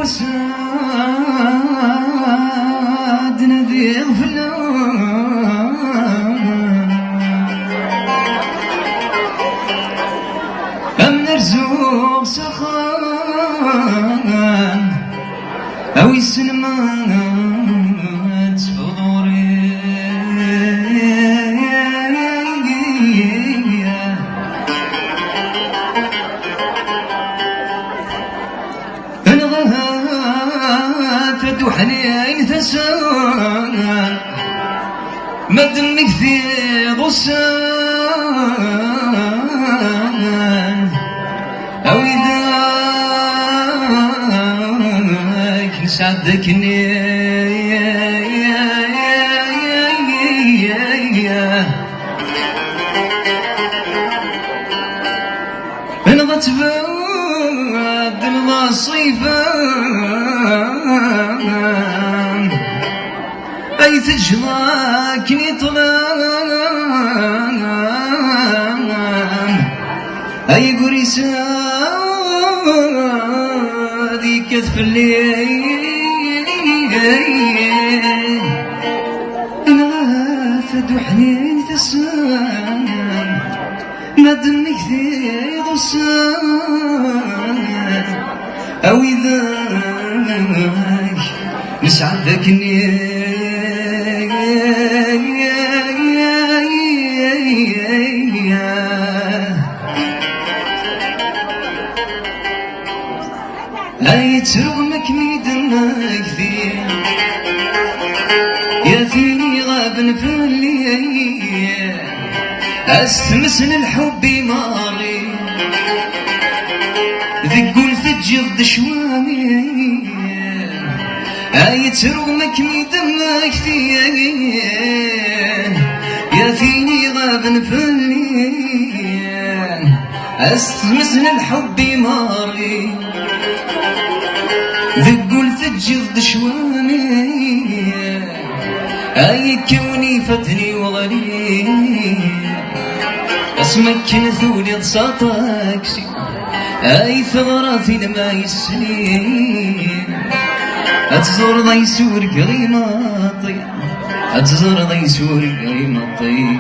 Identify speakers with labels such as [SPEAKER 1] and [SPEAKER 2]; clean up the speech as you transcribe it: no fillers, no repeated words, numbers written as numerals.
[SPEAKER 1] وساد نبي غفلان أم نرزوق سخان أو السلمان صدوري حنين ثسان ما دمك في غصان أو إذا نسعدك نغتباد الصيفان أي تجلاكني طلال أي قريسة ذي كثف الليل نافد وحنين تسان ما دمك ذي غصان أو إذا نسعدك أي ترغمك ميدنك فيه يا فيني غاب في الليل أستمسن الحب ماري ذي قلت تجد شوامي أي ترغمك ميدنك فيه يا فيني غاب في الليل أستمسن الحب ماري ذي قلت تجد شوامي أي كوني فتني وغريب اسمك نثولي ضساطاكسي أي ثغراتي لما يسنين أتزور ضي سور قريماطي أتزور ضي سور قريماطي